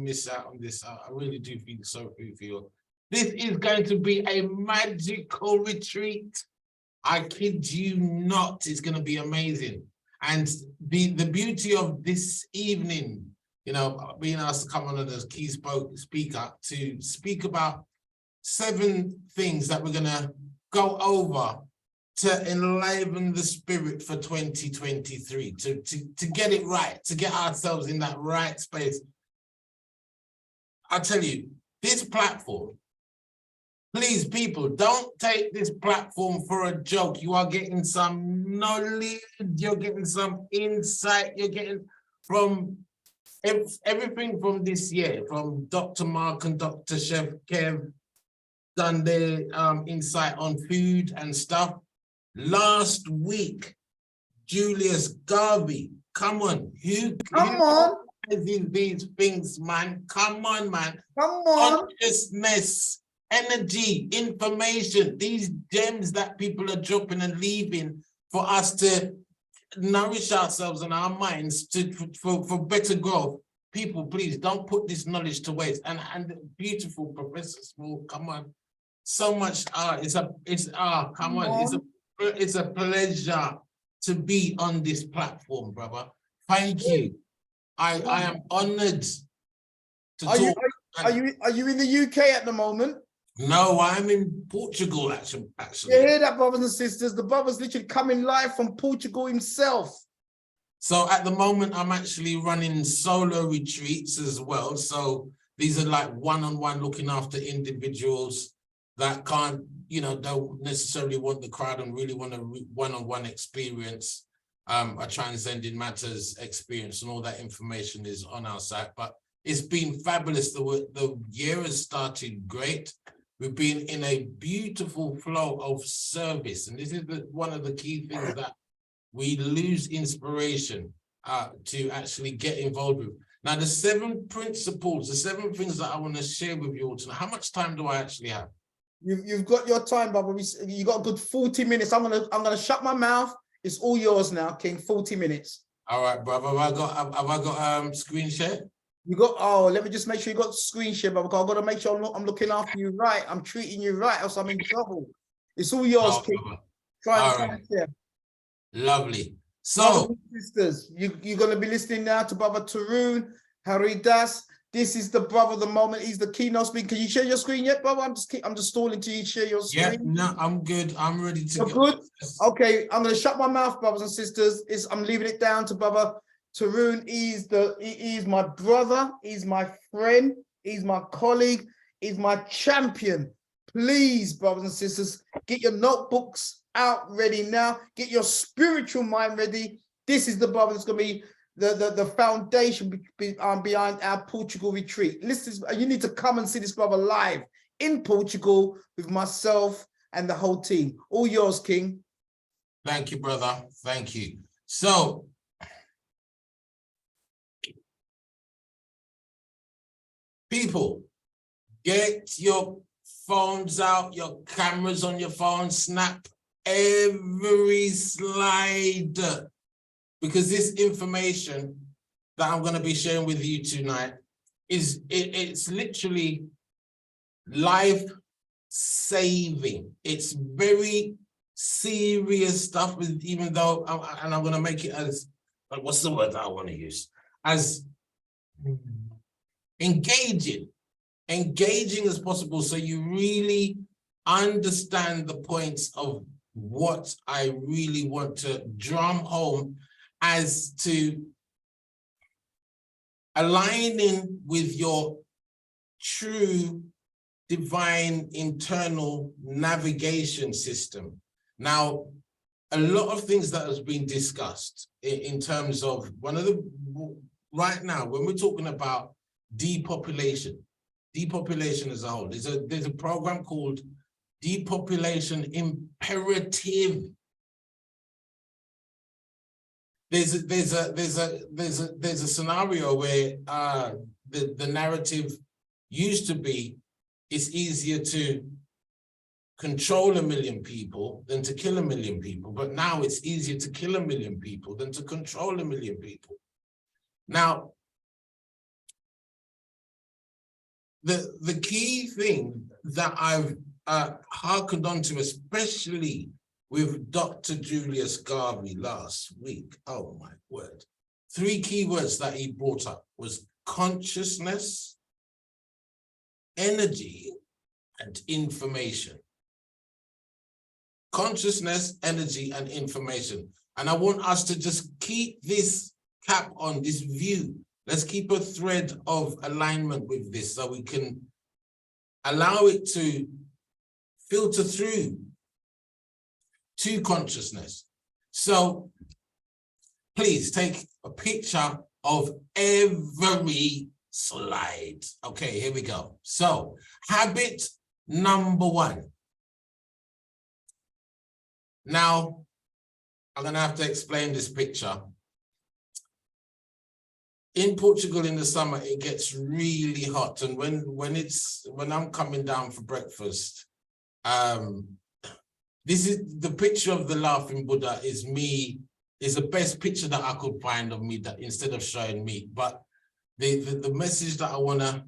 miss out on this. I really do feel so for you. This is going to be a magical retreat. I kid you not, it's going to be amazing. And the beauty of this evening, you know, being asked to come on as a key speaker to speak about 7 things that we're going to go over to enliven the spirit for 2023, to get it right, to get ourselves in that right space. I'll tell you, this platform, please, people, don't take this platform for a joke. You are getting some knowledge, you're getting some insight, you're getting from everything from this year, from Dr. Mark and Dr. Chef Kev, done their insight on food and stuff. Last week, Julius Garvey, come on, who these things, man? Come on, man. Come on. Consciousness, energy, information, these gems that people are dropping and leaving for us to nourish ourselves and our minds for better growth. People, please don't put this knowledge to waste. And beautiful Professor Small, come on. So much come on. It's a pleasure to be on this platform, brother. Thank you. I am honored to talk. Are you in the UK at the moment? No, I'm in Portugal, actually. You hear that, brothers and sisters? The brother's literally coming live from Portugal himself. So at the moment, I'm actually running solo retreats as well. So these are like one-on-one, looking after individuals that can't, you know, don't necessarily want the crowd and really want a one-on-one experience, a transcending matters experience, and all that information is on our site. But it's been fabulous. The year has started great. We've been in a beautiful flow of service. And this is one of the key things that we lose inspiration to actually get involved with. Now, the 7 principles, the 7 things that I want to share with you all tonight. How much time do I actually have? You've got your time, brother. You got a good 40 minutes. I'm gonna shut my mouth. It's all yours now, King. 40 minutes. All right, brother. Have I got screen share? You got, oh, let me just make sure you got screen share, brother. I've got to make sure I'm looking after you right. I'm treating you right, else I'm in trouble. It's all yours, King. Try and share. Lovely. So, sisters, you're going to be listening now to Brother Tarun Haridas. This is the brother of the moment. He's the keynote speaker. Can you share your screen yet, brother? I'm just stalling till you share your screen. Yeah, no, I'm good. I'm ready to go. Good? Okay, I'm going to shut my mouth, brothers and sisters. I'm leaving it down to Brother Tarun. He is my brother. He's my friend. He's my colleague. He's my champion. Please, brothers and sisters, get your notebooks out ready now. Get your spiritual mind ready. This is the brother that's going to be the foundation behind our Portugal retreat. Listen, you need to come and see this brother live in Portugal with myself and the whole team. All yours, King. Thank you, brother. Thank you. So, people, get your phones out, your cameras on your phone, snap every slide, because this information that I'm going to be sharing with you tonight it's literally life-saving. It's very serious stuff, even though, and I'm going to make it as, what's the word that I want to use? As engaging as possible, so you really understand the points of what I really want to drum home as to aligning with your true divine internal navigation system. Now, a lot of things that has been discussed in terms of right now, when we're talking about depopulation as a whole, there's a program called Depopulation Imperative. There's a scenario where the narrative used to be it's easier to control 1 million people than to kill 1 million people, but now it's easier to kill 1 million people than to control 1 million people. Now, the key thing that I've hearkened on to, especially with Dr. Julius Garvey last week, oh my word, 3 key words that he brought up was consciousness, energy, and information. Consciousness, energy, and information. And I want us to just keep this cap on, this view. Let's keep a thread of alignment with this so we can allow it to filter through to consciousness. So please take a picture of every slide. Okay, here we go. So habit number 1. Now, I'm going to have to explain this picture. In Portugal in the summer, it gets really hot. And when I'm coming down for breakfast, this is the picture of the laughing Buddha is the best picture that I could find of me, that instead of showing me. But the message that I want to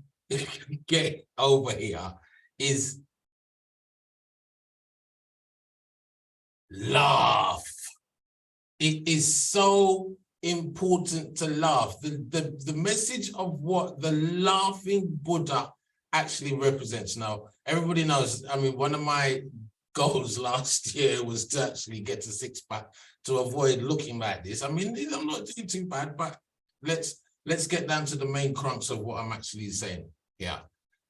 get over here is laugh. It is so important to laugh. The message of what the laughing Buddha actually represents. Now, everybody knows, I mean, one of my goals last year was to actually get a 6-pack to avoid looking like this. I mean, I'm not doing too bad, but let's get down to the main crux of what I'm actually saying here.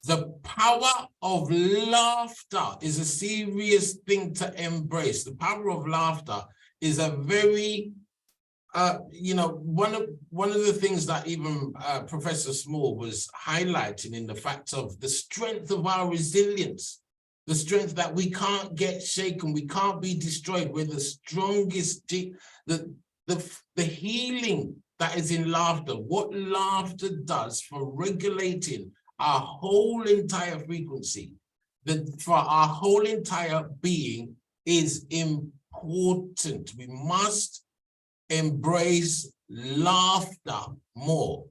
The power of laughter is a serious thing to embrace. The power of laughter is a very, one of the things that even Professor Small was highlighting in the fact of the strength of our resilience, the strength that we can't get shaken, we can't be destroyed. We're the strongest, the healing that is in laughter. What laughter does for regulating our whole entire frequency, for our whole entire being is important. We must embrace laughter more.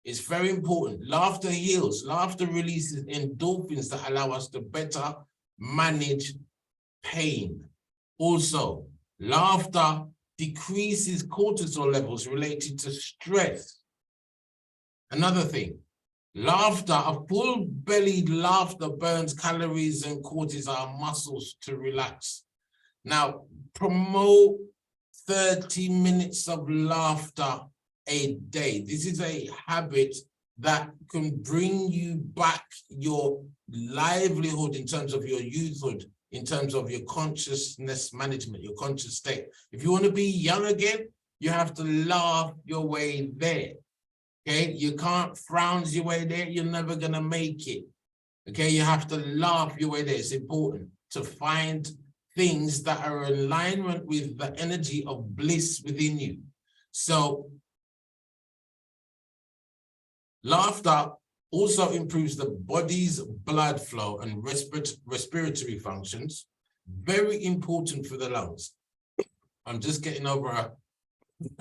It's very important. Laughter heals. Laughter releases endorphins that allow us to better manage pain. Also, laughter decreases cortisol levels related to stress. Another thing, laughter, a full-bellied laughter burns calories and causes our muscles to relax. Now, promote 30 minutes of laughter a day. This is a habit that can bring you back your livelihood in terms of your youthhood, in terms of your consciousness management, your conscious state. If you want to be young again, you have to laugh your way there. Okay, you can't frown your way there. You're never going to make it. Okay, you have to laugh your way there. It's important to find things that are in alignment with the energy of bliss within you. So laughter also improves the body's blood flow and respiratory functions. Very important for the lungs. I'm just getting over a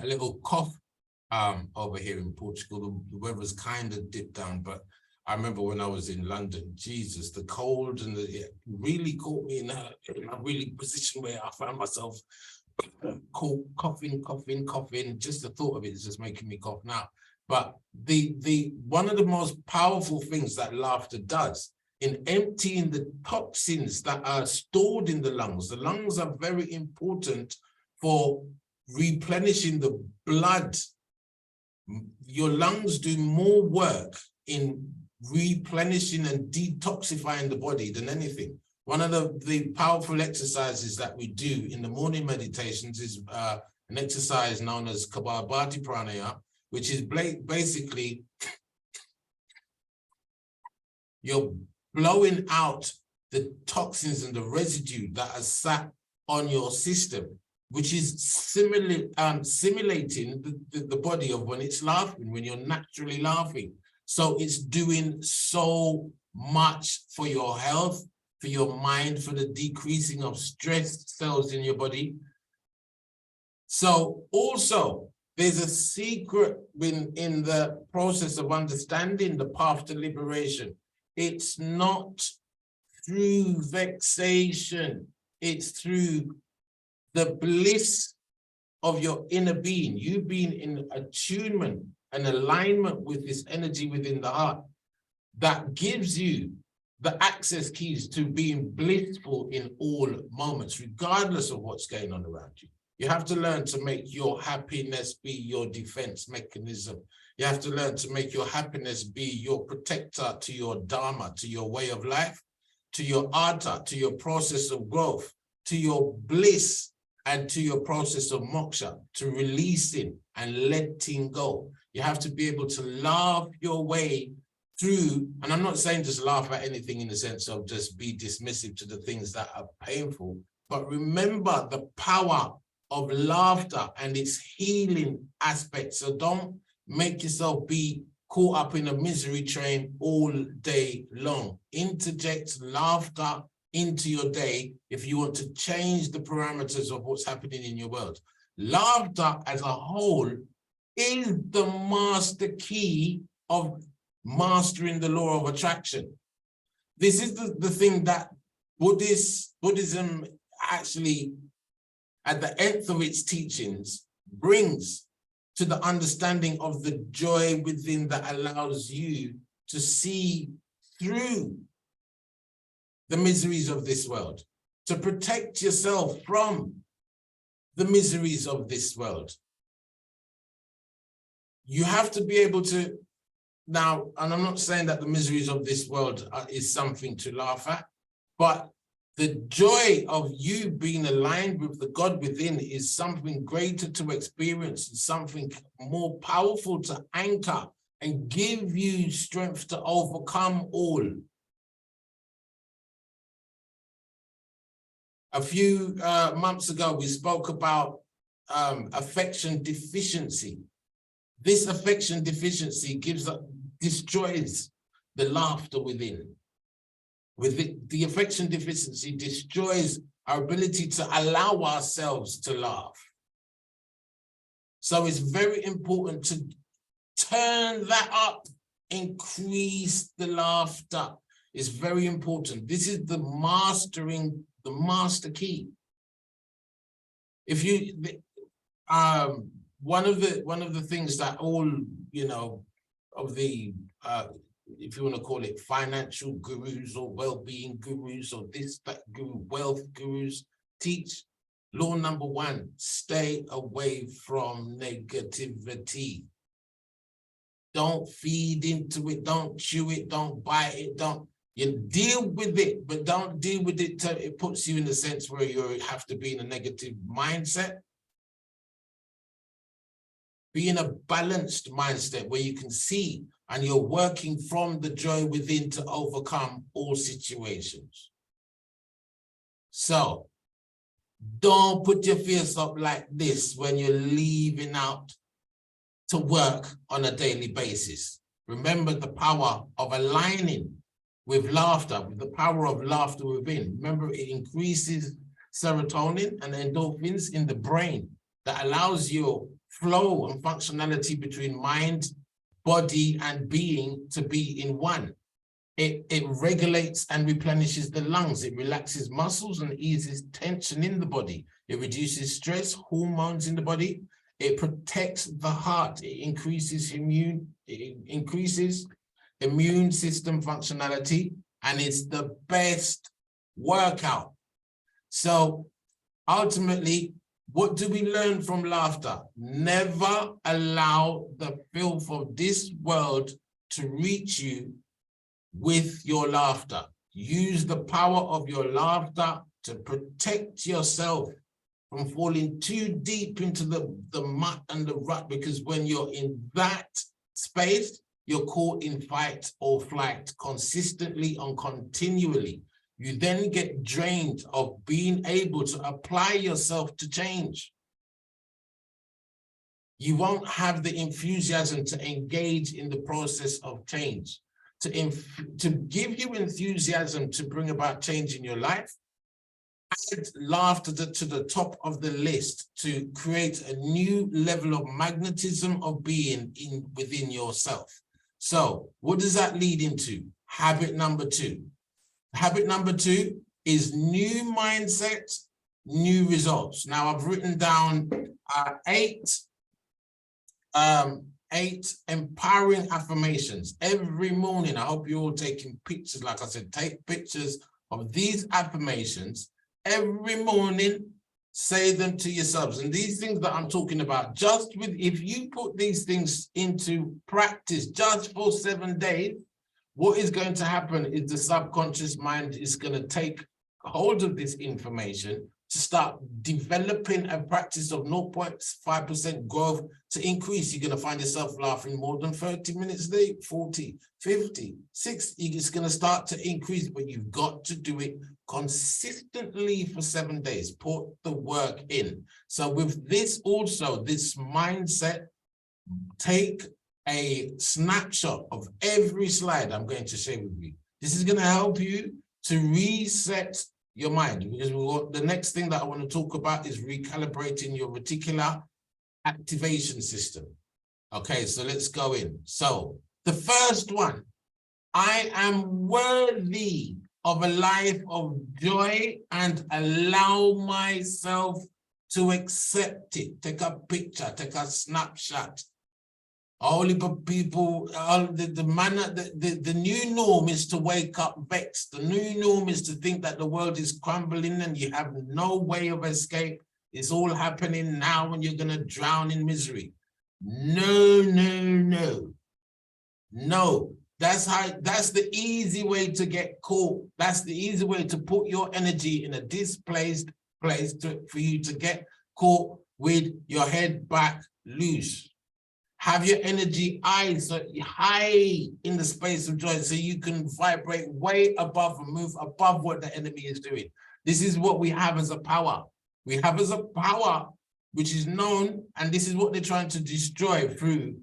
little cough over here in Portugal. The weather's kind of dipped down, but I remember when I was in London, Jesus, the cold and it really caught me in a really position where I found myself coughing. Just the thought of it is just making me cough now. But one of the most powerful things that laughter does in emptying the toxins that are stored in the lungs are very important for replenishing the blood. Your lungs do more work in replenishing and detoxifying the body than anything. One of the powerful exercises that we do in the morning meditations is an exercise known as Kapalabhati Pranaya, which is basically you're blowing out the toxins and the residue that are sat on your system, which is simulating the body of when it's laughing, when you're naturally laughing. So it's doing so much for your health, for your mind, for the decreasing of stress cells in your body. So also, there's a secret in the process of understanding the path to liberation It's not through vexation. It's through the bliss of your inner being, you being in attunement and alignment with this energy within the heart that gives you the access keys to being blissful in all moments, regardless of what's going on around you. You have to learn to make your happiness be your defense mechanism. You have to learn to make your happiness be your protector to your dharma, to your way of life, to your artha, to your process of growth, to your bliss, and to your process of moksha, to releasing and letting go. You have to be able to laugh your way through, and I'm not saying just laugh at anything in the sense of just be dismissive to the things that are painful, but remember the power of laughter and its healing aspect. So don't make yourself be caught up in a misery train all day long. Interject laughter into your day if you want to change the parameters of what's happening in your world. Laughter as a whole is the master key of mastering the law of attraction. This is the thing that Buddhism actually, at the nth of its teachings, brings to the understanding of the joy within that allows you to see through the miseries of this world, to protect yourself from the miseries of this world. You have to be able to now, and I'm not saying that the miseries of this world is something to laugh at, but the joy of you being aligned with the God within is something greater to experience, something more powerful to anchor and give you strength to overcome all. A few months ago, we spoke about affection deficiency. This affection deficiency destroys the laughter within. With it, the affection deficiency destroys our ability to allow ourselves to laugh. So it's very important to turn that up, increase the laughter. It's very important. This is the master key. If you, one of the things that all, of the, if you want to call it financial gurus or well-being gurus or this, that guru, wealth gurus teach, law number 1, stay away from negativity. Don't feed into it, don't chew it, don't bite it, you deal with it, but don't deal with it till it puts you in the sense where you have to be in a negative mindset. Be in a balanced mindset where you can see and you're working from the joy within to overcome all situations. So don't put your face up like this when you're leaving out to work on a daily basis. Remember the power of aligning with laughter, with the power of laughter within. Remember, it increases serotonin and endorphins in the brain that allows your flow and functionality between mind, body, and being to be in one. It regulates and replenishes the lungs. It relaxes muscles and eases tension in the body. It reduces stress hormones in the body. It protects the heart. It increases immune system functionality, and it's the best workout. So ultimately, what do we learn from laughter? Never allow the filth of this world to reach you with your laughter. Use the power of your laughter to protect yourself from falling too deep into the muck and the rut, because when you're in that space, you're caught in fight or flight consistently and continually. You then get drained of being able to apply yourself to change. You won't have the enthusiasm to engage in the process of change. To give you enthusiasm to bring about change in your life, add laughter to the top of the list to create a new level of magnetism of being within yourself. So what does that lead into? habit number 2. Habit number 2 is new mindset, new results. Now I've written down 8 empowering affirmations every morning. I hope you're all taking pictures. Like I said, take pictures of these affirmations every morning. Say them to yourselves. And these things that I'm talking about, just with, if you put these things into practice just for 7 days, what is going to happen is the subconscious mind is going to take hold of this information to start developing a practice of 0.5% growth to increase. You're going to find yourself laughing more than 30 minutes a day, 40, 50, 60. It's going to start to increase, but you've got to do it consistently for 7 days. Put the work in. So with this also, this mindset, take a snapshot of every slide I'm going to share with you. This is going to help you to reset your mind, because the next thing that I want to talk about is recalibrating your reticular activation system. Okay, so let's go in. So the first one, I am worthy of a life of joy and allow myself to accept it. Take a picture, take a snapshot. Only people, the new norm is to wake up vexed. The new norm is to think that the world is crumbling and you have no way of escape. It's all happening now and you're going to drown in misery. No, no, no. No, that's the easy way to get caught. That's the easy way to put your energy in a displaced place for you to get caught with your head back loose. Have your energy high in the space of joy so you can vibrate way above and move above what the enemy is doing. This is what we have as a power. We have as a power which is known, and this is what they're trying to destroy through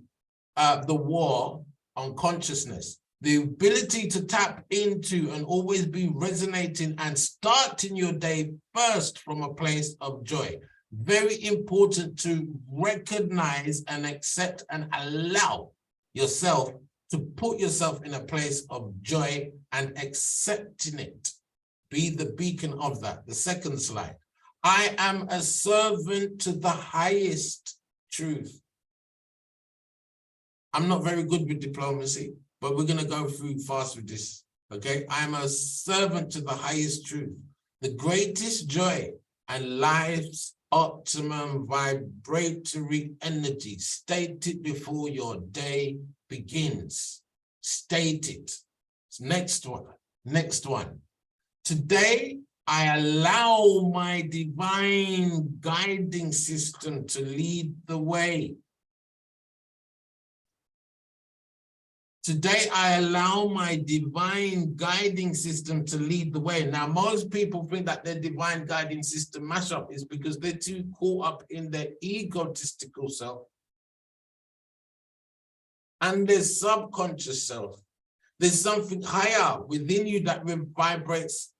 the war on consciousness. The ability to tap into and always be resonating and starting your day first from a place of joy. Very important to recognize and accept and allow yourself to put yourself in a place of joy and accepting it. Be the beacon of that. The second slide. I am a servant to the highest truth. I'm not very good with diplomacy, but we're going to go through fast with this. Okay. I am a servant to the highest truth, the greatest joy and life's optimum vibratory energy. State it before your day begins. State it. Next one. Next one. Today, I allow my divine guiding system to lead the way. Today, I allow my divine guiding system to lead the way. Now, most people think that their divine guiding system mashup is because they're too caught up in their egotistical self and their subconscious self. There's something higher within you that vibrates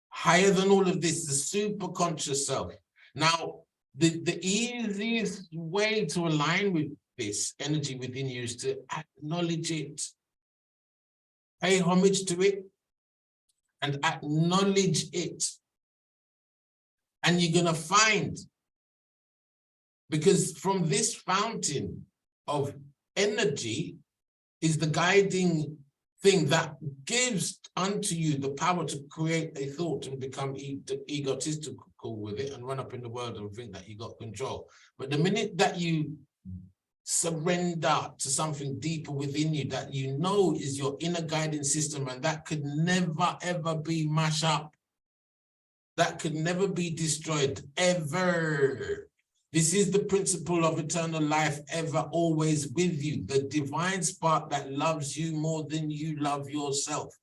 higher than all of this, the super conscious self. Now, the easiest way to align with this energy within you is to acknowledge it, pay homage to it, and acknowledge it. And you're going to find, because from this fountain of energy is the guiding thing that gives unto you the power to create a thought and become egotistical with it and run up in the world and think that you got control. But the minute that you surrender to something deeper within you that you know is your inner guiding system, and that could never ever be mashed up, that could never be destroyed ever. This is the principle of eternal life, ever, always with you. The divine spark that loves you more than you love yourself.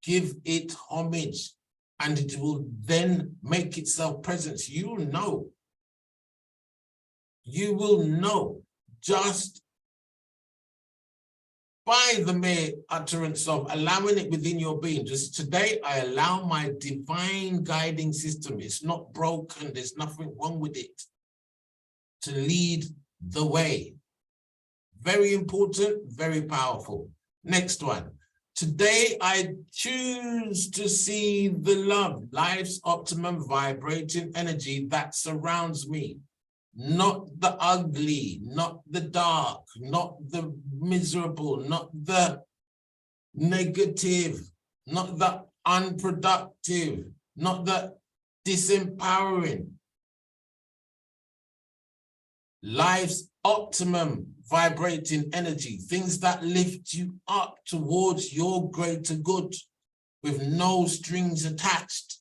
Give it homage, and it will then make itself present. You will know. You will know just by the mere utterance of allowing it within your being. Just today, I allow my divine guiding system. It's not broken. There's nothing wrong with it, to lead the way. Very important, very powerful. Next one. Today, I choose to see the love, life's optimum vibrating energy that surrounds me. Not the ugly, not the dark, not the miserable, not the negative, not the unproductive, not the disempowering. Life's optimum vibrating energy, things that lift you up towards your greater good with no strings attached.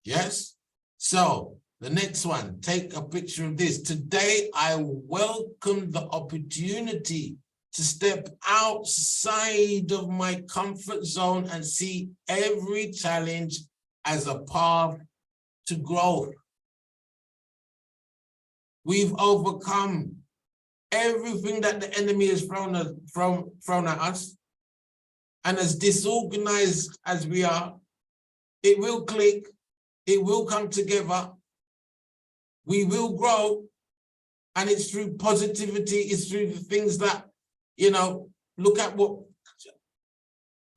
Yes? So the next one, take a picture of this. Today, I welcome the opportunity to step outside of my comfort zone and see every challenge as a path to growth. We've overcome everything that the enemy has thrown at us. And as disorganized as we are, it will click, it will come together, we will grow, and it's through positivity, it's through the things that, you know, look at what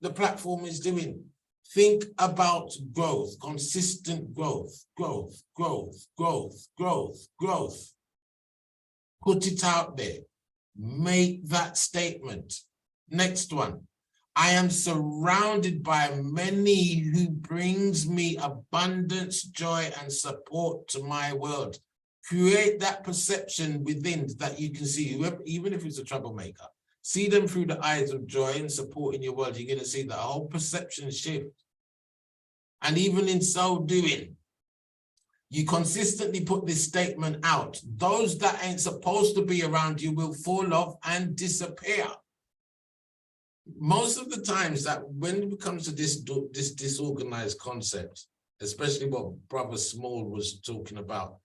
the platform is doing. Think about growth, consistent growth, growth, growth, growth, growth, growth. Put it out there. Make that statement. Next one. I am surrounded by many who brings me abundance, joy, and support to my world. Create that perception within that you can see, whoever, even if it's a troublemaker. See them through the eyes of joy and support in your world. You're going to see that whole perception shift. And even in so doing, you consistently put this statement out. Those that ain't supposed to be around you will fall off and disappear. Most of the times that when it comes to this disorganized concept, especially what Brother Small was talking about,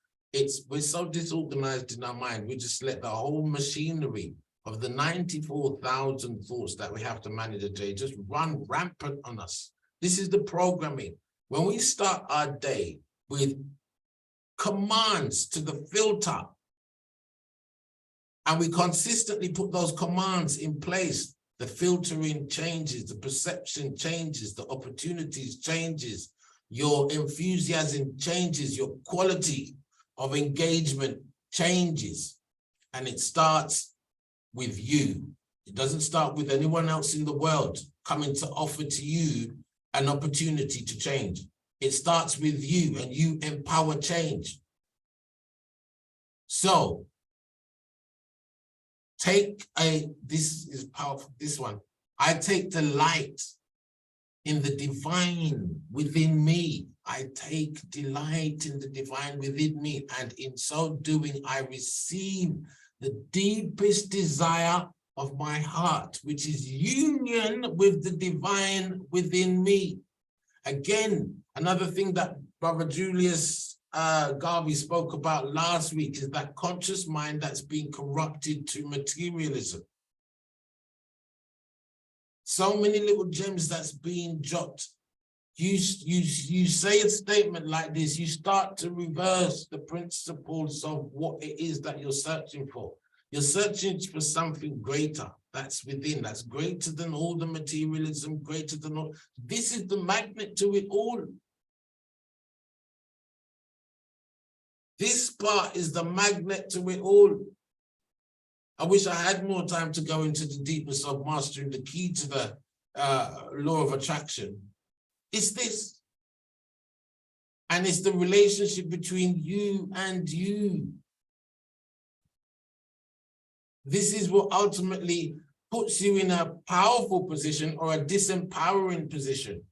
we're so disorganized in our mind, we just let the whole machinery of the 94,000 thoughts that we have to manage a day just run rampant on us. This is the programming. When we start our day with commands to the filter, and we consistently put those commands in place, the filtering changes, the perception changes, the opportunities changes, your enthusiasm changes, your quality of engagement changes, and it starts with you. It doesn't start with anyone else in the world coming to offer to you an opportunity to change. It starts with you, and you empower change. So this is powerful, this one. I take delight in the divine within me. I take delight in the divine within me, and in so doing, I receive the deepest desire of my heart, which is union with the divine within me. Again, another thing that Brother Julius Garvey spoke about last week is that conscious mind that's been corrupted to materialism. So many little gems that's being dropped. You say a statement like this, you start to reverse the principles of what it is that you're searching for. You're searching for something greater that's within, that's greater than all the materialism, greater than all. This is the magnet to it all. This part is the magnet to it all. I wish I had more time to go into the deepness of mastering the key to the law of attraction. It's this. And it's the relationship between you and you. This is what ultimately puts you in a powerful position or a disempowering position.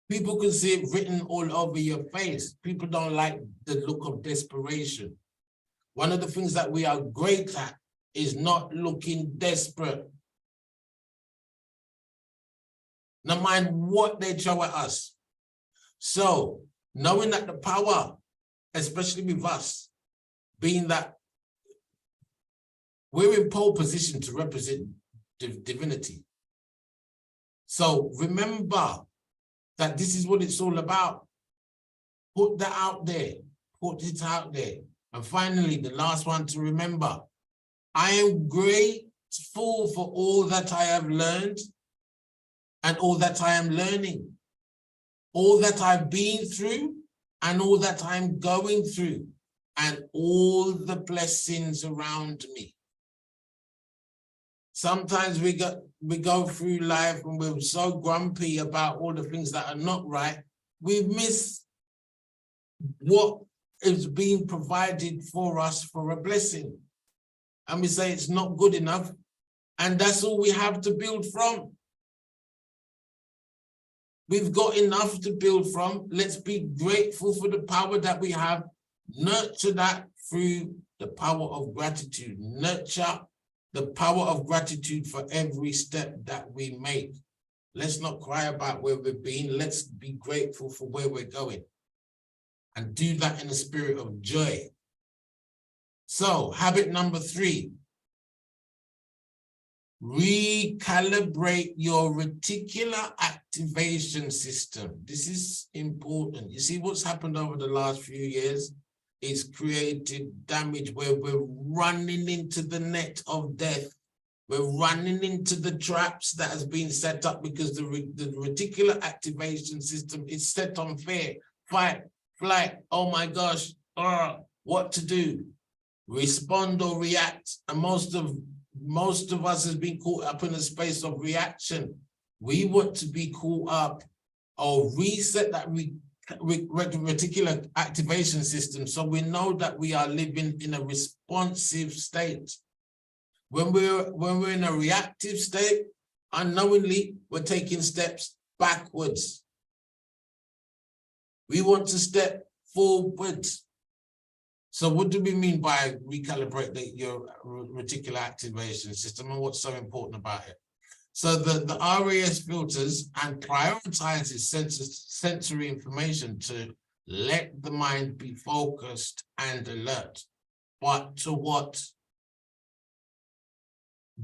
People can see it written all over your face. People don't like the look of desperation. One of the things that we are great at is not looking desperate. No mind what they throw at us. So, knowing that the power, especially with us, being that we're in pole position to represent divinity. So remember that this is what it's all about. Put that out there. Put it out there. And finally, the last one to remember, I am great grateful for all that I have learned and all that I am learning, all that I've been through and all that I'm going through, and all the blessings around me. Sometimes we go through life and we're so grumpy about all the things that are not right, we miss what is being provided for us for a blessing. And we say it's not good enough, and that's all we have to build from. We've got enough to build from. Let's be grateful for the power that we have. Nurture that through the power of gratitude. Nurture the power of gratitude for every step that we make. Let's not cry about where we've been. Let's be grateful for where we're going. And do that in a spirit of joy. So, habit number 3. Recalibrate your reticular activation system. This is important. You see what's happened over the last few years is created damage where we're running into the net of death. We're running into the traps that has been set up because the reticular activation system is set on fear, fight, flight. Oh my gosh, what to do? Respond or react. And most of us has been caught up in a space of reaction. We want to be caught up or reset that reticular activation system so we know that we are living in a responsive state. When we're in a reactive state, unknowingly, we're taking steps backwards. We want to step forward. So what do we mean by recalibrate your reticular activation system, and what's so important about it? So the RAS filters and prioritizes sensory information to let the mind be focused and alert. But to what?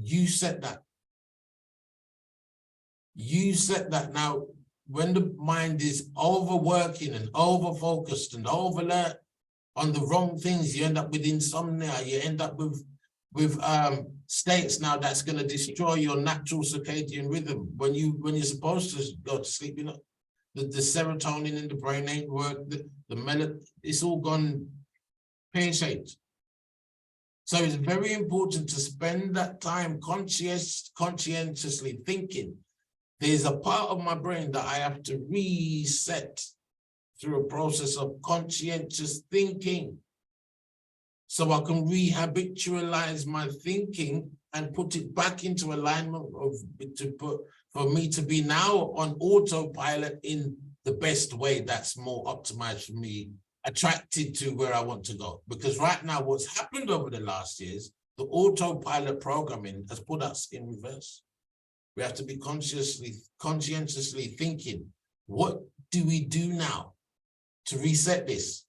You set that. You set that. Now, when the mind is overworking and over-focused and over-alert on the wrong things, you end up with insomnia, you end up with states now that's going to destroy your natural circadian rhythm. When you're supposed to go to sleep, you know, the serotonin in the brain ain't work, the melatonin, it's all gone pear-shaped. So it's very important to spend that time conscientiously thinking. There's a part of my brain that I have to reset through a process of conscientious thinking, so I can rehabitualize my thinking and put it back into alignment for me to be now on autopilot in the best way that's more optimized for me, attracted to where I want to go. Because right now, what's happened over the last years, the autopilot programming has put us in reverse. We have to be conscientiously thinking, what do we do now to reset this?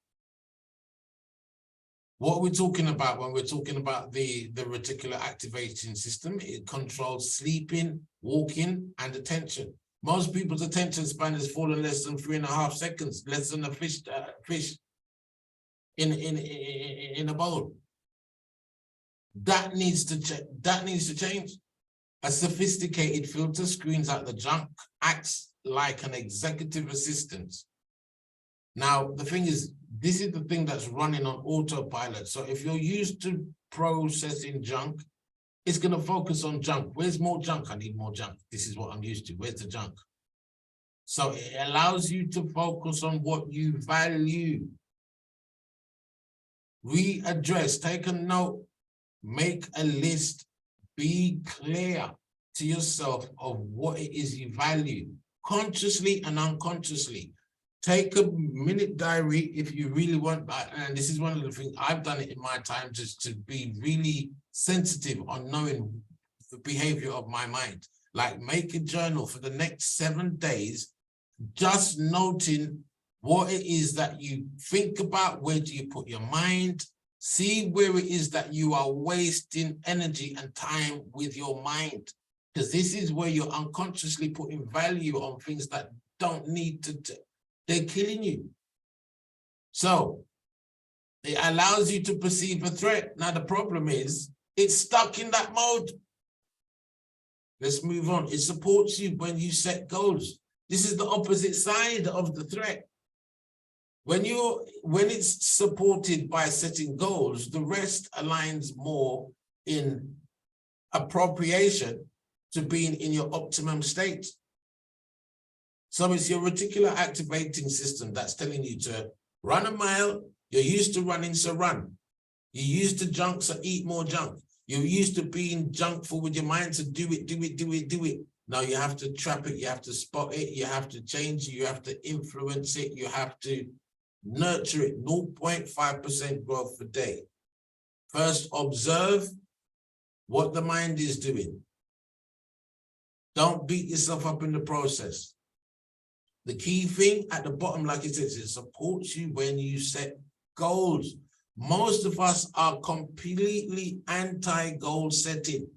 What are we talking about when we're talking about the reticular activation system? It controls sleeping, walking, and attention. Most people's attention span has fallen less than 3.5 seconds, less than a fish in a bowl. That needs to change. A sophisticated filter screens out the junk, acts like an executive assistant. Now, the thing is, this is the thing that's running on autopilot. So if you're used to processing junk, it's going to focus on junk. Where's more junk? I need more junk. This is what I'm used to. Where's the junk? So it allows you to focus on what you value. Readdress, take a note, make a list, be clear to yourself of what it is you value, consciously and unconsciously. Take a minute diary if you really want, and this is one of the things I've done it in my time, just to be really sensitive on knowing the behavior of my mind. Like, make a journal for the next 7 days, just noting what it is that you think about, where do you put your mind, see where it is that you are wasting energy and time with your mind. Because this is where you're unconsciously putting value on things that don't need to, they're killing you. So it allows you to perceive a threat. Now the problem is it's stuck in that mode. Let's move on. It supports you when you set goals. This is the opposite side of the threat. When it's supported by setting goals, the rest aligns more in appropriation to being in your optimum state. So it's your reticular activating system that's telling you to run a mile. You're used to running, so run. You're used to junk, so eat more junk. You're used to being junkful with your mind, so do it. Now you have to trap it, you have to spot it, you have to change it, you have to influence it, you have to nurture it. 0.5% growth per day. First, observe what the mind is doing. Don't beat yourself up in the process. The key thing at the bottom, like it says, it supports you when you set goals. Most of us are completely anti-goal setting.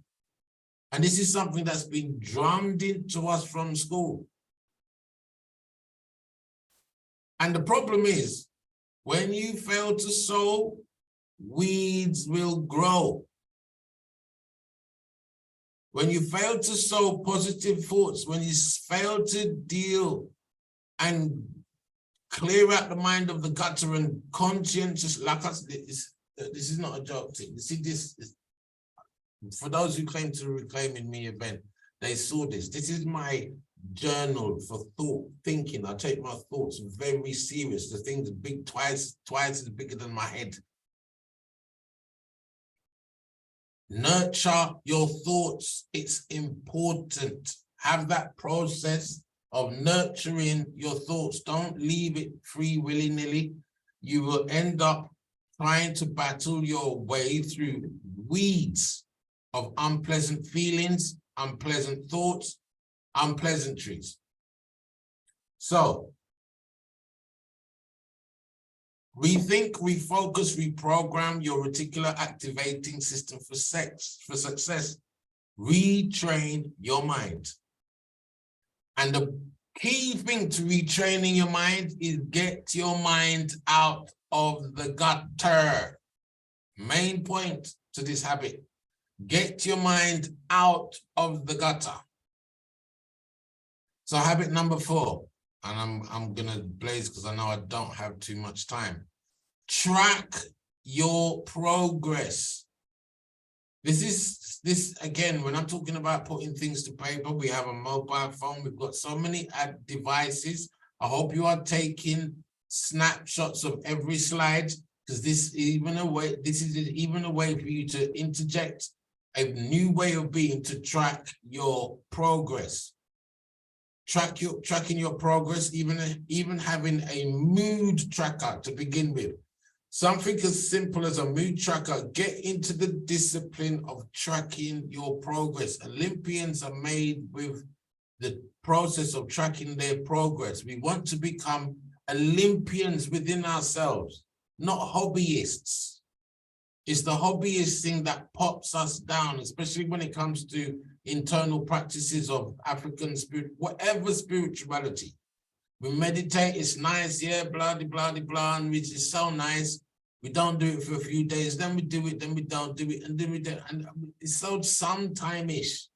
And this is something that's been drummed into us from school. And the problem is, when you fail to sow, weeds will grow. When you fail to sow positive thoughts, when you fail to deal and clear out the mind of the gutter and conscientious, like us, this is not a joke thing. You see, this is, for those who claim to Reclaiming Me event, they saw this. This is my journal for thought thinking. I take my thoughts very serious. The thing's big, twice as bigger than my head. Nurture your thoughts. It's important. Have that process of nurturing your thoughts. Don't leave it free willy-nilly. You will end up trying to battle your way through weeds of unpleasant feelings, unpleasant thoughts, unpleasantries. So, rethink, refocus, reprogram your reticular activating system for success. Retrain your mind. And the key thing to retraining your mind is get your mind out of the gutter. Main point to this habit. Get your mind out of the gutter. So habit number 4, and I'm gonna blaze because I know I don't have too much time. Track your progress. This again, when I'm talking about putting things to paper, we have a mobile phone, we've got so many devices. I hope you are taking snapshots of every slide, because this is even a way for you to interject a new way of being to track your progress. Tracking your progress, even having a mood tracker to begin with. Something as simple as a mood tracker. Get into the discipline of tracking your progress. Olympians are made with the process of tracking their progress. We want to become Olympians within ourselves, not hobbyists. It's the hobbyist thing that pops us down, especially when it comes to internal practices of African spirit, whatever spirituality. We meditate, it's nice, yeah, blah, blah, blah, and which is so nice. We don't do it for a few days, then we do it, then we don't do it, and then we do it. And it's so sometime-ish.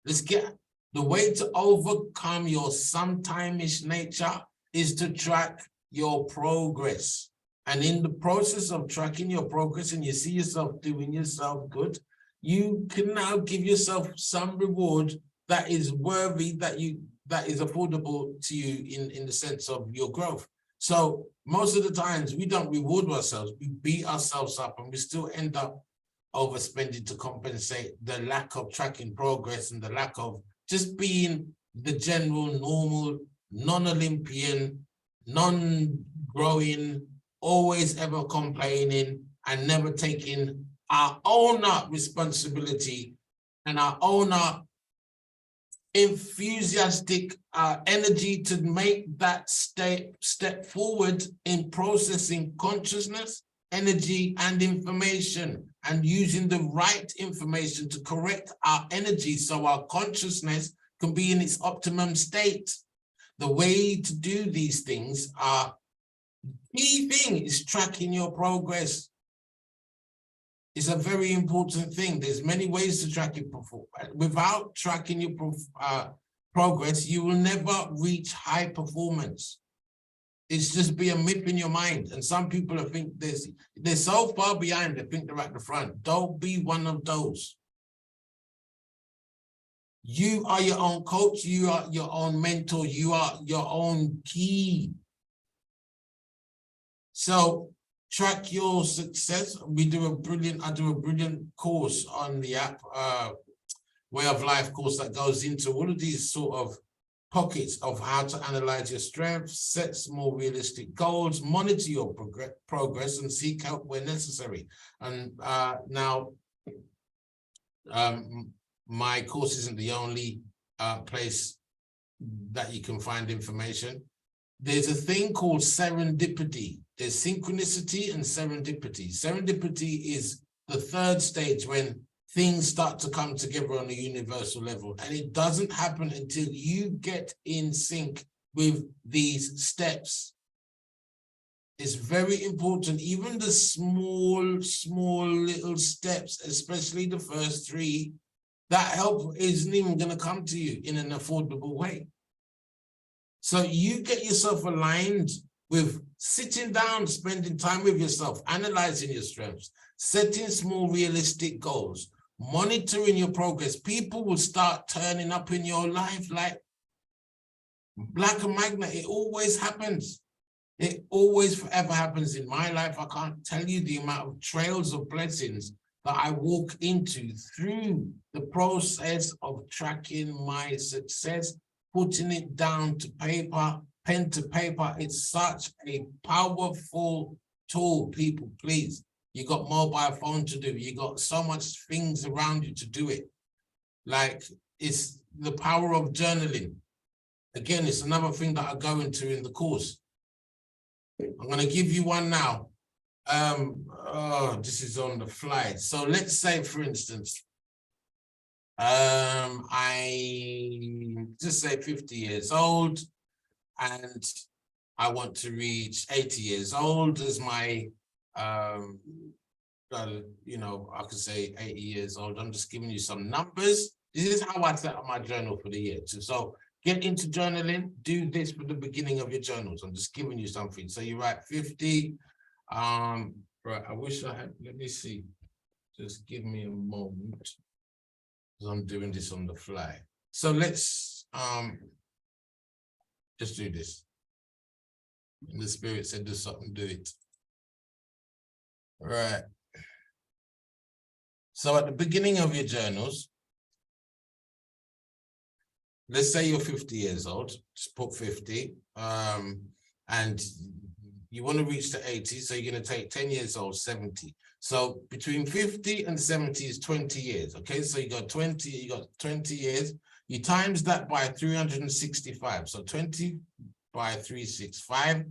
Let's get, the way to overcome your sometime-ish nature is to track your progress. And in the process of tracking your progress and you see yourself doing yourself good, you can now give yourself some reward that is worthy, that is affordable to you in the sense of your growth. So most of the times we don't reward ourselves, we beat ourselves up, and we still end up overspending to compensate the lack of tracking progress and the lack of just being the general, normal, non-Olympian, non-growing, always ever complaining and never taking our own responsibility and our own enthusiastic energy to make that step forward in processing consciousness, energy, and information, and using the right information to correct our energy so our consciousness can be in its optimum state. The way to do these things are, key thing is tracking your progress. It's a very important thing. There's many ways to track your performance. Without tracking your progress, you will never reach high performance. It's just be a myth in your mind. And some people think they're so far behind, they think they're at the front. Don't be one of those. You are your own coach. You are your own mentor. You are your own key. So track your success. I do a brilliant course on the app, Way of Life course that goes into all of these sort of pockets of how to analyze your strengths, set more realistic goals, monitor your progress, and seek help where necessary. And now, my course isn't the only place that you can find information. There's a thing called serendipity. There's synchronicity and serendipity. Serendipity is the third stage when things start to come together on a universal level. And it doesn't happen until you get in sync with these steps. It's very important. Even the small little steps, especially the first three, that help isn't even going to come to you in an affordable way. So you get yourself aligned with sitting down, spending time with yourself, analyzing your strengths, setting small realistic goals, monitoring your progress. People will start turning up in your life like like a magnet. It always happens. It always forever happens in my life. I can't tell you the amount of trails of blessings that I walk into through the process of tracking my success, putting it down to paper, pen to paper. It's such a powerful tool, people, please. You got mobile phone to do. You got so much things around you to do it. Like, it's the power of journaling. Again, it's another thing that I go into in the course. I'm going to give you one now. This is on the fly. So let's say, for instance, I just say 50 years old and I want to reach 80 years old as my, you know, I could say 80 years old. I'm just giving you some numbers. This is how I set up my journal for the year. So get into journaling, do this for the beginning of your journals. I'm just giving you something. So you write 50. Right, I wish I had, let me see. Just give me a moment, because I'm doing this on the fly. So let's just do this. And the spirit said do something, do it. All right. So at the beginning of your journals, let's say you're 50 years old, just put 50, and you want to reach to 80, so you're going to take 10 years old, 70. So between 50 and 70 is 20 years, okay? So you got 20 years. You times that by 365, so 20 by 365.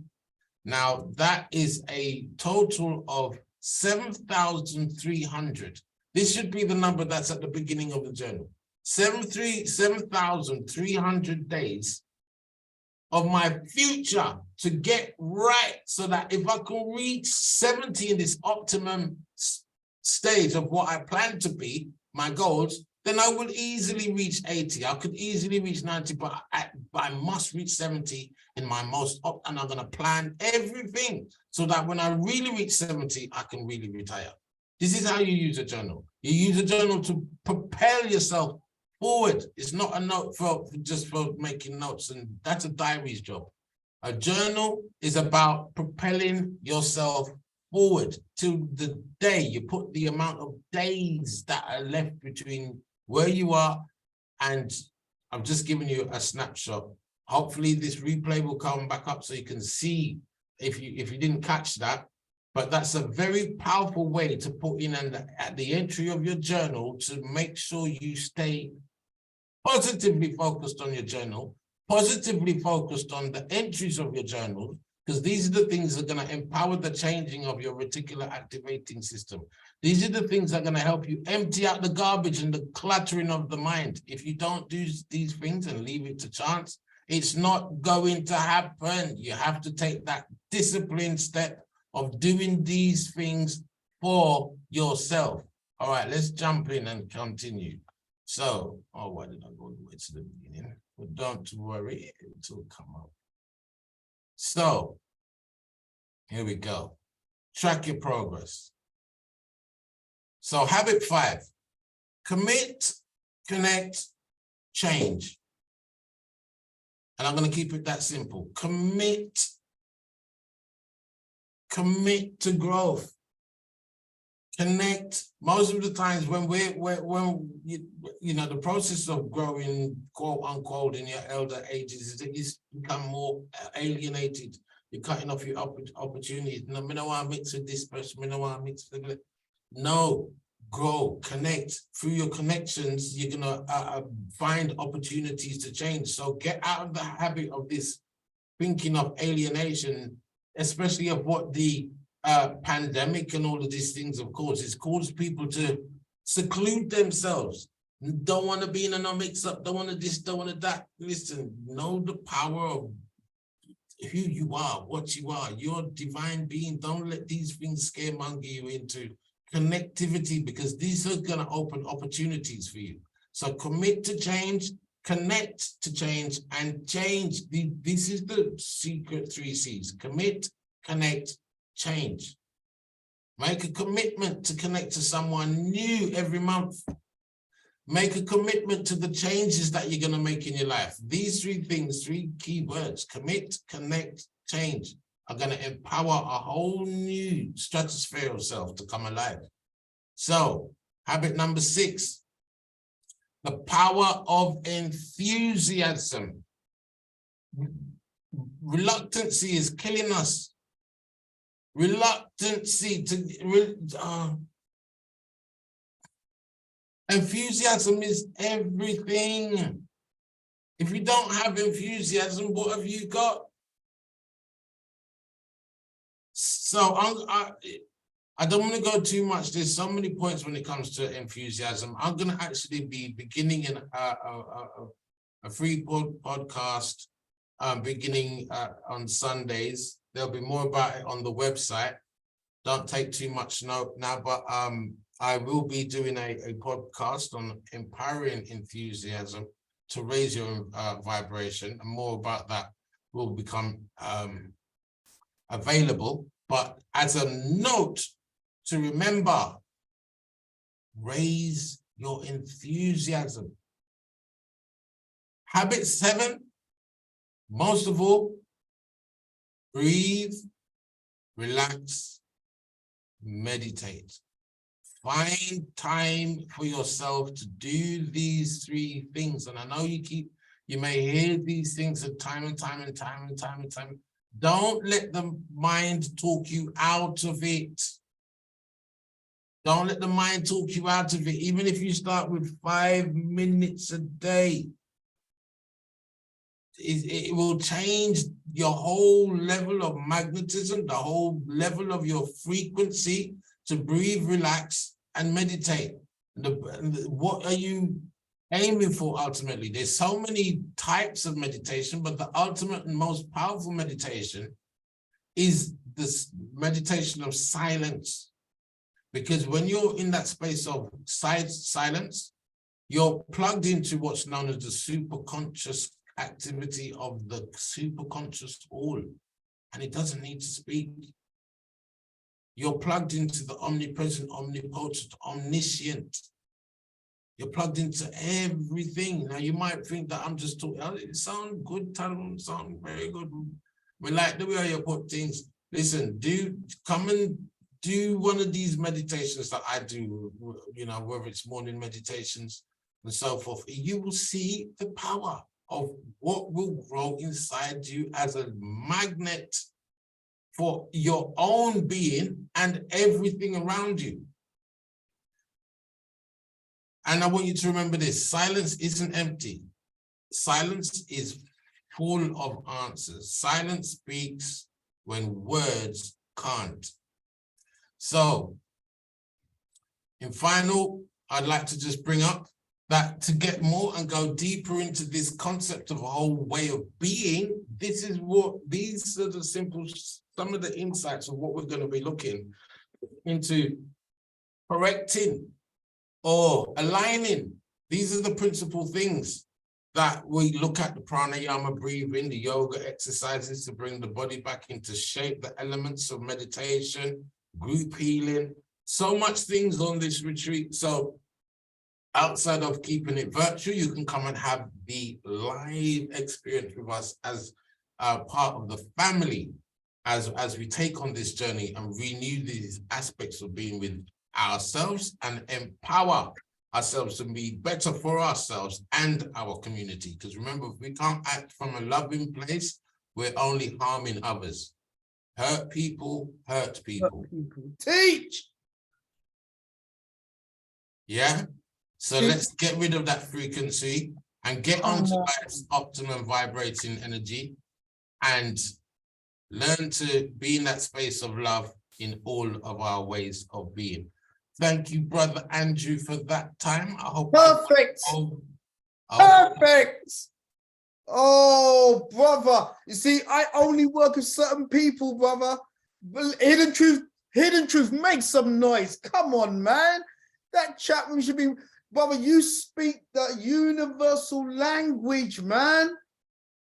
Now that is a total of 7,300. This should be the number that's at the beginning of the journal. 7,300 days of my future to get right, so that if I can reach 70 in this optimum stage of what I plan to be, my goals, then I will easily reach 80. I could easily reach 90, but I must reach 70 in my most and I'm going to plan everything so that when I really reach 70, I can really retire. This is how you use a journal. You use a journal to propel yourself forward. It's not a note for just for making notes, and that's a diary's job. A journal is about propelling yourself forward to the day. You put the amount of days that are left between where you are, and I've just given you a snapshot. Hopefully this replay will come back up so you can see if you didn't catch that. But that's a very powerful way to put in at the entry of your journal to make sure you stay positively focused on your journal, positively focused on the entries of your journal, because these are the things that are going to empower the changing of your reticular activating system. These are the things that are going to help you empty out the garbage and the cluttering of the mind. If you don't do these things and leave it to chance, it's not going to happen. You have to take that disciplined step of doing these things for yourself. All right, let's jump in and continue. So, oh, why did I go all the way to the beginning? But don't worry, it will come up. So, here we go. Track your progress. So, habit 5, commit, connect, change. And I'm going to keep it that simple. Commit to growth. Connect. Most of the times when you know, the process of growing, quote unquote, in your elder ages is that you become more alienated. You're cutting off your opportunities. No, I don't want to mix with this person. I don't want to mix with it. No, grow, connect. Through your connections, you're gonna find opportunities to change. So get out of the habit of this thinking of alienation, especially of what the pandemic and all of these things, of course, it's caused people to seclude themselves. Don't want to be in a no mix-up, don't want to this, don't want to that. Listen, know the power of who you are, what you are. You're a divine being. Don't let these things scaremonger you into connectivity, because these are going to open opportunities for you. So commit to change, connect to change, and change. This is the secret 3 C's. Commit, connect, change. Make a commitment to connect to someone new every month. Make a commitment to the changes that you're going to make in your life. These 3 things, 3 key words, commit, connect, change, are going to empower a whole new stratosphere of self to come alive. So, habit number 6, the power of enthusiasm. Reluctancy is killing us. Reluctancy to enthusiasm is everything. If you don't have enthusiasm, what have you got? So I don't want to go too much. There's so many points when it comes to enthusiasm. I'm going to actually be beginning in a free podcast beginning on Sundays. There'll be more about it on the website. Don't take too much note now, but I will be doing a podcast on empowering enthusiasm to raise your vibration, and more about that will become available. But as a note to remember, raise your enthusiasm. Habit 7, most of all, breathe, relax, meditate. Find time for yourself to do these 3 things. And I know you may hear these things time and time. Don't let the mind talk you out of it. Don't let the mind talk you out of it. Even if you start with 5 minutes a day, it will change your whole level of magnetism, the whole level of your frequency to breathe, relax, and meditate. What are you aiming for ultimately? There's so many types of meditation, but the ultimate and most powerful meditation is this meditation of silence. Because when you're in that space of silence, you're plugged into what's known as the superconscious activity of the superconscious all, and it doesn't need to speak. You're plugged into the omnipresent, omnipotent, omniscient. You're plugged into everything. Now you might think that I'm just talking, it sounds good, Talon, sound very good. We like the way you put things. Listen, come and do one of these meditations that I do, you know, whether it's morning meditations and so forth. You will see the power of what will grow inside you as a magnet for your own being and everything around you. And I want you to remember this: silence isn't empty. Silence is full of answers. Silence speaks when words can't. So, in final, I'd like to just bring up that to get more and go deeper into this concept of a whole way of being, these are the simple, some of the insights of what we're going to be looking into correcting or aligning. These are the principal things that we look at: the pranayama breathing, the yoga exercises to bring the body back into shape, the elements of meditation, group healing, so much things on this retreat. So outside of keeping it virtual, you can come and have the live experience with us as part of the family, as we take on this journey and renew these aspects of being with ourselves and empower ourselves to be better for ourselves and our community. Because remember, if we can't act from a loving place, we're only harming others. Hurt people, hurt people. Teach. Yeah. So let's get rid of that frequency and get onto life's optimum vibrating energy and learn to be in that space of love in all of our ways of being. Thank you, Brother Andrew, for that time. I hope perfect. Perfect. Oh, brother. You see, I only work with certain people, brother. Hidden truth, make some noise. Come on, man. That chat room should be, brother, you speak the universal language, man,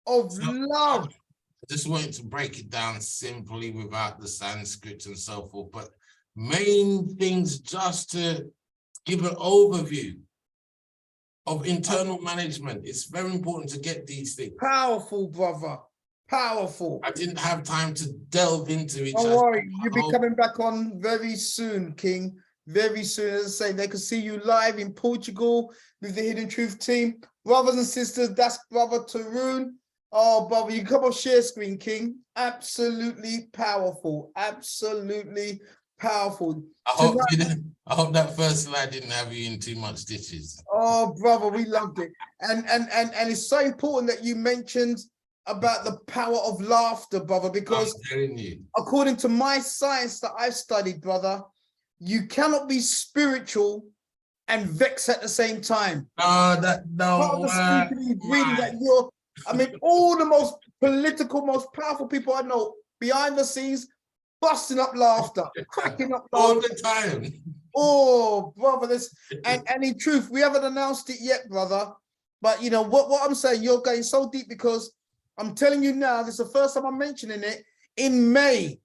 of love. I just wanted to break it down simply without the Sanskrit and so forth, but main things just to give an overview of internal management. It's very important to get these things. Powerful, brother. Powerful. I didn't have time to delve into it. Don't worry, you'll be coming back on very soon, King. Very soon. As I say, they can see you live in Portugal with the Hidden Truth team. Brothers and sisters, that's Brother Tarun. Oh, brother, you come on share screen, King. Absolutely powerful. Absolutely powerful. I hope that first slide didn't have you in too much stitches. Oh, brother, we loved it. And it's so important that you mentioned about the power of laughter, brother, because according to my science that I've studied, brother, you cannot be spiritual and vex at the same time. No, that part of the speaking ingredient that you're, I mean, all the most political, most powerful people I know behind the scenes, busting up laughter, cracking up laughter all the time. Oh, brother, this and in truth, we haven't announced it yet, brother. But you know what I'm saying, you're going so deep because I'm telling you now, this is the first time I'm mentioning it. In May,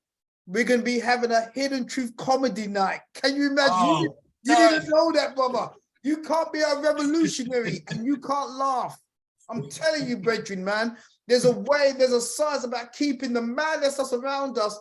we're going to be having a Hidden Truth comedy night. Can you imagine? Oh, you didn't know that, brother. You can't be a revolutionary and you can't laugh. I'm telling you, brethren, man, there's a way, there's a science about keeping the madness that's around us